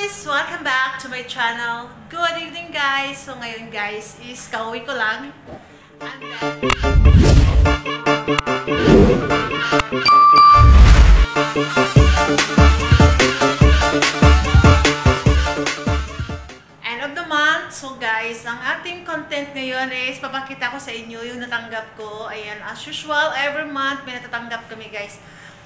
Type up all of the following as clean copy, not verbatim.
guys! Welcome back to my channel. Good evening guys! So ngayon guys is kauwi ko lang. End of the month. So guys, ang ating content ngayon is papakita ko sa inyo yung natanggap ko. Ayan, as usual, every month may natatanggap kami guys.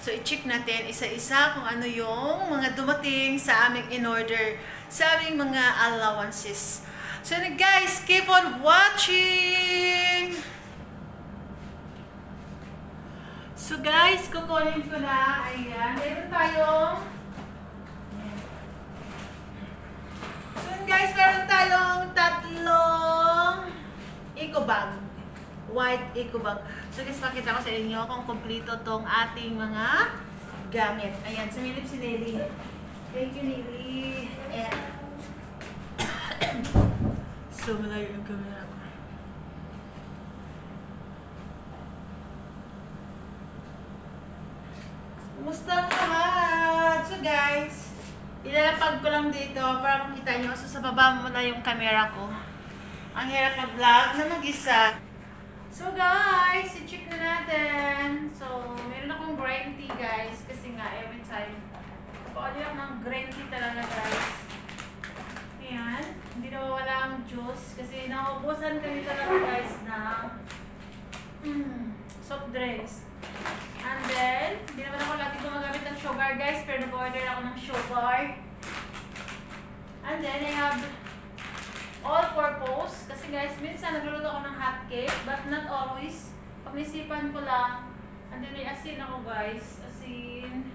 So, i-check natin isa-isa kung ano yung mga dumating sa aming in-order, sa aming mga allowances. So, guys, keep on watching! So, guys, kukunin ko na. Ayan, meron tayong... So, guys, meron tayong tatlong eco bag. White eco bag. So guys, pakita ko sa inyo kung kompleto tong ating mga gamit. Ayan, sumilip si Nelly. Thank you, Nelly. Ayan. So, malayo yung camera ko. Kumusta ang lahat? So guys, ilalapag ko lang dito para makita nyo. So sa baba mo na yung camera ko. Ang hirap na vlog na mag-isa. So guys, i-check na natin. So, meron akong green tea guys. Kasi nga, every time, napakaliyak ng green tea talaga guys. Ayan. Hindi na wala ang juice. Kasi naubusan kami talaga guys ng soft drinks. And then, hindi naman ako lagi gumagamit ng sugar guys. Pero nag-order ako ng sugar. And then, I have all-purpose. Kasi guys, minsan nagluluto ako ng hot cake, but not always. Pag-isipan ko lang. And then may asin ako guys. Asin.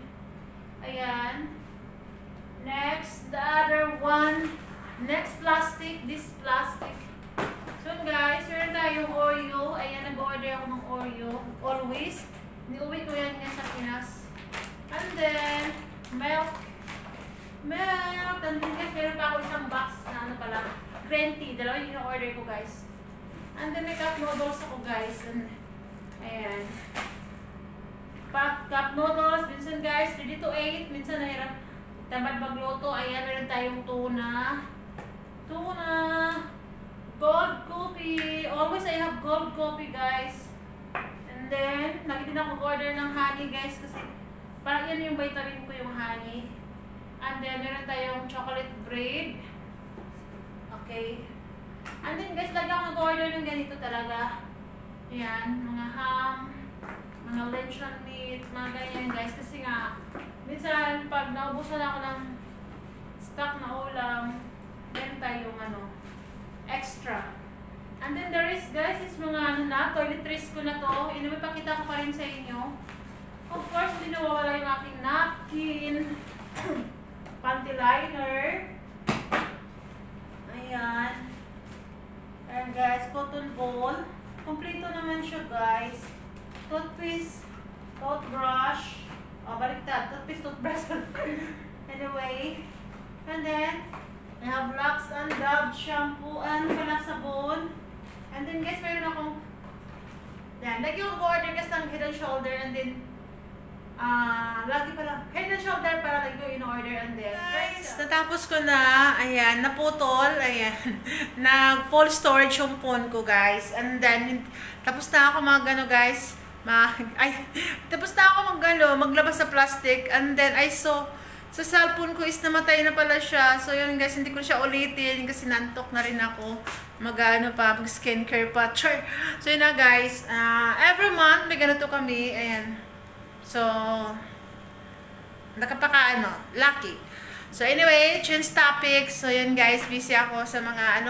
Ayan. Next, the other one. Next plastic. This plastic. So guys, meron tayong Oreo. Ayan, nag-order ako ng Oreo. Always. Niuwi ko yan nga sa Pinas. And then, milk. Milk. And then guys, meron pa ako isang box na ano pala. Green tea. Dalawa yung in-order ko guys. And then may cup noodles ako guys. And, ayan. Cup noodles. Minsan guys, ready to eat. Minsan nahirap tamad magluto. Ayan, meron tayong tuna. Tuna. Gold coffee. Always I have gold coffee guys. And then, lagi din ako mag-order ng honey guys. Kasi parang yan yung vitamin ko yung honey. And then, meron tayong chocolate bread. Okay. And then guys, lagi ako nag-order ng ganito talaga. Ayan, mga ham, mga luncheon meat, mga ganyan guys. Kasi nga, minsan pag naubusan ako ng stock na ulam, meron tayong extra. And then the rest guys is mga toiletries ko na to. Inapakita ko pa rin sa inyo. Of course, hindi nawawala yung aking napkin, panty liner. Ayan. Ayan guys, cotton ball. Kompleto naman siya guys. Toothpaste, toothbrush. O, baliktad. Toothpaste, toothbrush. Anyway. And then, I have Lux and Dove shampoo and pala sabon. And then guys, mayroon akong lagi yung order guys ng Head and Shoulder and then lagi pala, Head and Shoulder para lagi yung in-order and then guys, natapos ko na, ayan, naputol, ayan, nag-full storage yung phone ko guys, and then, tapos na ako guys, tapos na ako maglabas sa plastic, and then I saw, sa cellphone ko is namatay na pala siya, so yun guys, hindi ko siya ulitin, kasi nantok na rin ako, mag-skincare pa, so yun na guys, every month may ganito kami, ayan. So, lucky. So, anyway, change topic. So, yun guys, busy ako sa mga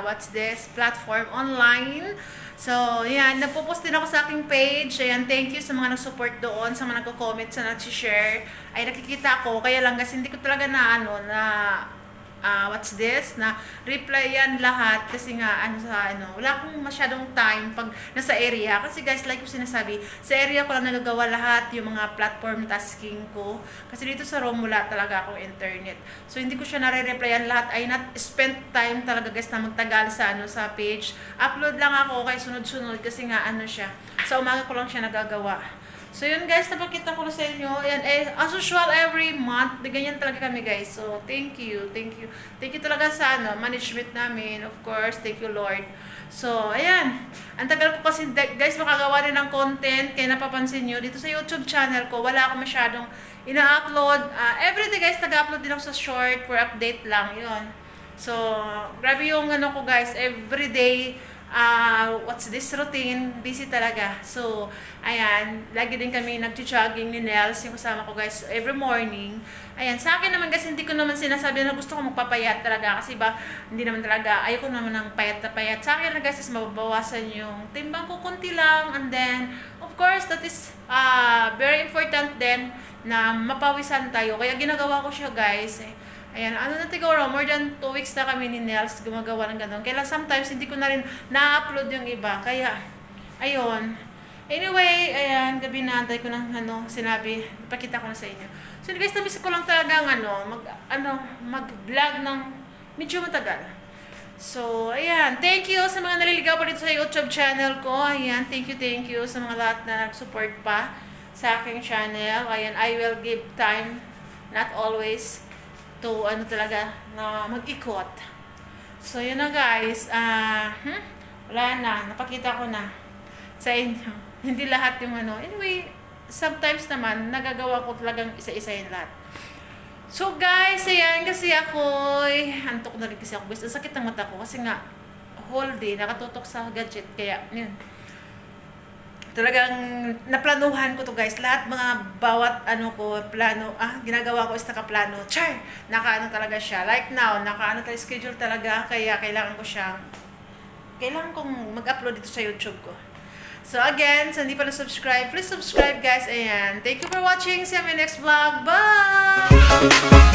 what's this? Platform online. So, yan, napopost din ako sa aking page. Ayan, thank you sa mga nag-support doon, sa mga nag-comment, sa nag-share. Ay, nakikita ko. Kaya lang, kasi hindi ko talaga what's this, na reply yan lahat kasi nga wala akong masyadong time pag nasa area kasi guys, like ko sinasabi, sa area ko lang nagagawa lahat yung mga platform tasking ko kasi dito sa Rome wala talaga akong internet, so hindi ko siya nare-replyan lahat. I not spend time talaga guys na magtagal sa page. Upload lang ako kay sunod-sunod kasi nga siya sa umaga ko lang siya nagagawa. So yun guys, napakita ko na sa inyo. Ayan, as usual, every month, ganyan talaga kami guys. So thank you. Thank you talaga sa management namin. Of course, thank you Lord. So ayan, ang tagal ko kasi guys makagawa rin ng content. Kaya napapansin nyo, dito sa YouTube channel ko, wala ako masyadong ina-upload. Everyday guys, nag-upload din ako sa short for update lang. Yun. So, grabe yung ko guys, everyday. What's this routine? Busy talaga. So, ayan, lagi din kami nag-jogging ni Nels, yung kasama ko guys, every morning. Ayan, sa akin naman kasi hindi ko naman sinasabi na gusto ko magpapayat talaga kasi ba, hindi naman talaga, ayoko naman ng payat na payat. Sa akin na guys is mababawasan yung timbang ko konti lang, and then, of course, that is very important din na mapawisan tayo. Kaya ginagawa ko siya guys. Ayan, siguro, more than 2 weeks na kami ni Nels gumagawa ng gano'n. Kaya sometimes hindi ko na rin na-upload yung iba. Kaya, ayun. Anyway, ayan, gabi na antay ko ng sinabi. Ipakita ko na sa inyo. So guys, namiss ko lang talaga mag-vlog ng medyo matagal. So, ayan. Thank you sa mga naliligaw pa dito sa YouTube channel ko. Ayan, thank you sa mga lahat na nag-support pa sa aking channel. Ayan, I will give time, not always, to talaga na mag-ikot. So yun na guys, wala na, napakita ko na sa inyo. Hindi lahat yung anyway, sometimes naman nagagawa ko talagang isa-isa yung lahat. So guys, ayan, kasi ako antok na rin kasi ako guys. Ang sakit ng mata ko kasi nga whole day nakatutok sa gadget, kaya yun. Talagang naplanuhan ko to guys. Lahat mga bawat plano, ginagawa ko is nakaplano. Char! Talaga siya. Like now, schedule talaga. Kaya kailangan kong mag-upload dito sa YouTube ko. So again, sa hindi pa na-subscribe, please subscribe guys. Ayan. Thank you for watching. See you in my next vlog. Bye!